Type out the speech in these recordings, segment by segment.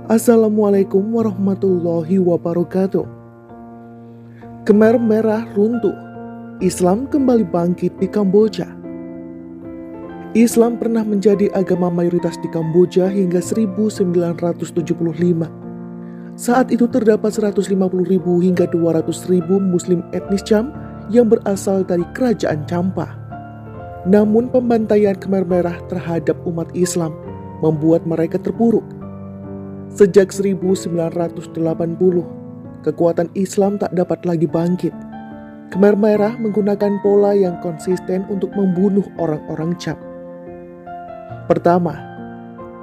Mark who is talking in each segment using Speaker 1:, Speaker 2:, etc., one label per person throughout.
Speaker 1: Assalamualaikum warahmatullahi wabarakatuh. Khmer Merah runtuh, Islam kembali bangkit di Kamboja. Islam pernah menjadi agama mayoritas di Kamboja hingga 1975. Saat itu terdapat 150.000 hingga 200.000 Muslim etnis Cham yang berasal dari kerajaan Champa. Namun pembantaian Khmer Merah terhadap umat Islam membuat mereka terpuruk. Sejak 1980, kekuatan Islam tak dapat lagi bangkit. Khmer Merah menggunakan pola yang konsisten untuk membunuh orang-orang Cham. Pertama,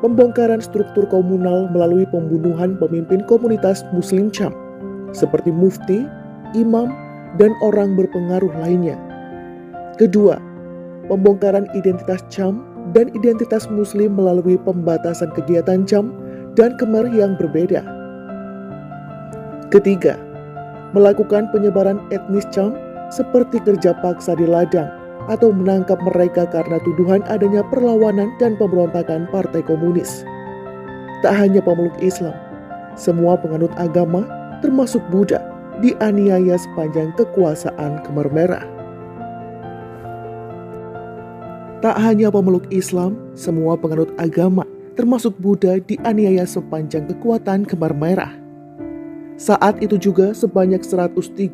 Speaker 1: pembongkaran struktur komunal melalui pembunuhan pemimpin komunitas Muslim Cham, seperti mufti, imam, dan orang berpengaruh lainnya. Kedua, pembongkaran identitas Cham dan identitas Muslim melalui pembatasan kegiatan Cham dan Khmer yang berbeda. Ketiga, melakukan penyebaran etnis Cham seperti kerja paksa di ladang atau menangkap mereka karena tuduhan adanya perlawanan dan pemberontakan Partai Komunis. Tak hanya pemeluk Islam, semua penganut agama termasuk Buddha dianiaya sepanjang kekuasaan Khmer Merah. Tak hanya pemeluk Islam, semua penganut agama termasuk Buddha dianiaya sepanjang kekuatan Khmer Merah. Saat itu juga sebanyak 132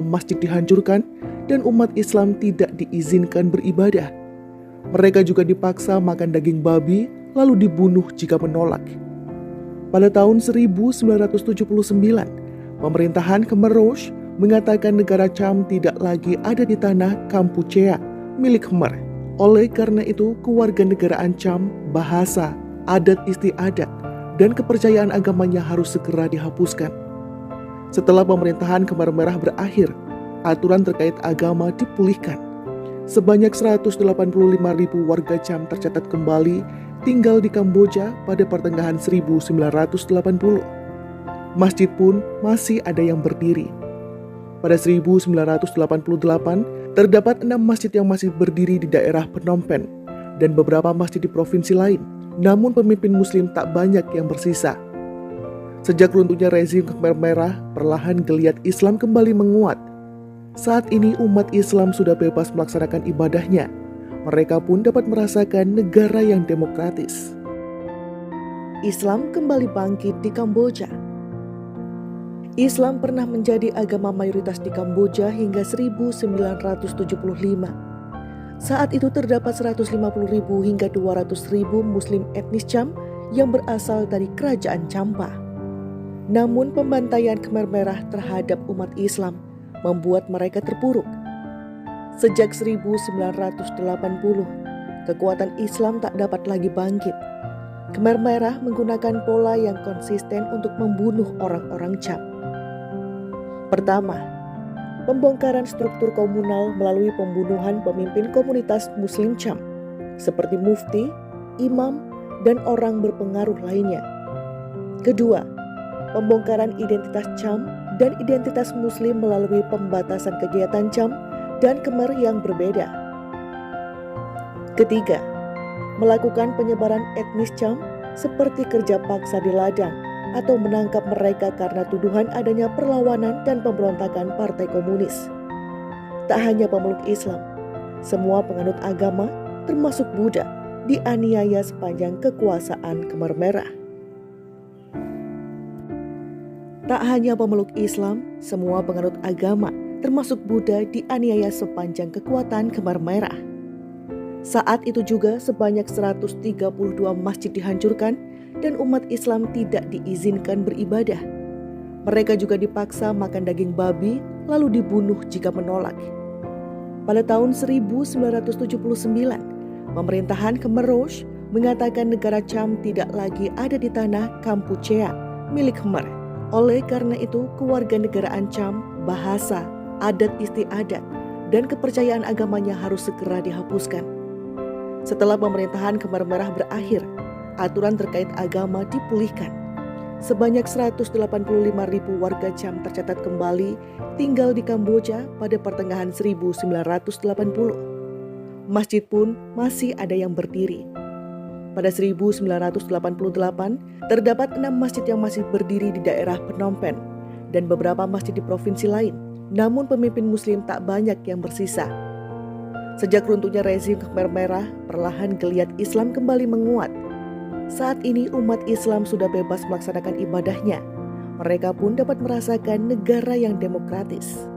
Speaker 1: masjid dihancurkan dan umat Islam tidak diizinkan beribadah. Mereka juga dipaksa makan daging babi lalu dibunuh jika menolak. Pada tahun 1979, pemerintahan Khmer Rouge mengatakan negara Cham tidak lagi ada di tanah Kampuchea milik Khmer. Oleh karena itu, kewarganegaraan Cham, bahasa, adat istiadat, dan kepercayaan agamanya harus segera dihapuskan. Setelah pemerintahan Khmer Merah berakhir, aturan terkait agama dipulihkan. Sebanyak 185.000 warga Cham tercatat kembali tinggal di Kamboja pada pertengahan 1980. Masjid pun masih ada yang berdiri. Pada 1988, terdapat 6 masjid yang masih berdiri di daerah Phnom Penh dan beberapa masjid di provinsi lain. Namun pemimpin Muslim tak banyak yang bersisa. Sejak runtuhnya rezim Khmer Merah, perlahan geliat Islam kembali menguat. Saat ini umat Islam sudah bebas melaksanakan ibadahnya. Mereka pun dapat merasakan negara yang demokratis. Islam kembali bangkit di Kamboja. Islam pernah menjadi agama mayoritas di Kamboja hingga 1975. Saat itu terdapat 150.000 hingga 200.000 Muslim etnis Cham yang berasal dari kerajaan Champa. Namun pembantaian Khmer Merah terhadap umat Islam membuat mereka terpuruk. Sejak 1980, kekuatan Islam tak dapat lagi bangkit. Khmer Merah menggunakan pola yang konsisten untuk membunuh orang-orang Cham. Pertama, pembongkaran struktur komunal melalui pembunuhan pemimpin komunitas Muslim Cham, seperti mufti, imam, dan orang berpengaruh lainnya. Kedua, pembongkaran identitas Cham dan identitas Muslim melalui pembatasan kegiatan Cham dan Khmer yang berbeda. Ketiga, melakukan penyebaran etnis Cham seperti kerja paksa di ladang atau menangkap mereka karena tuduhan adanya perlawanan dan pemberontakan Partai Komunis. Tak hanya pemeluk Islam, semua penganut agama, termasuk Buddha, dianiaya sepanjang kekuasaan Khmer Merah. Tak hanya pemeluk Islam, semua penganut agama, termasuk Buddha, dianiaya sepanjang kekuatan Khmer Merah. Saat itu juga sebanyak 132 masjid dihancurkan dan umat Islam tidak diizinkan beribadah. Mereka juga dipaksa makan daging babi lalu dibunuh jika menolak. Pada tahun 1979, pemerintahan Khmer Rouge mengatakan negara Cham tidak lagi ada di tanah Kampuchea milik Khmer. Oleh karena itu, kewarganegaraan Cham, bahasa, adat istiadat, dan kepercayaan agamanya harus segera dihapuskan. Setelah pemerintahan Khmer Merah berakhir, aturan terkait agama dipulihkan. Sebanyak 185.000 warga Cham tercatat kembali tinggal di Kamboja pada pertengahan 1980. Masjid pun masih ada yang berdiri.
Speaker 2: Pada 1988, terdapat 6 masjid yang masih berdiri di daerah Phnom Penh dan beberapa masjid di provinsi lain. Namun pemimpin muslim tak banyak yang bersisa. Sejak runtuhnya rezim Khmer Merah, perlahan geliat Islam kembali menguat. Saat ini umat Islam sudah bebas melaksanakan ibadahnya. Mereka pun dapat merasakan negara yang demokratis.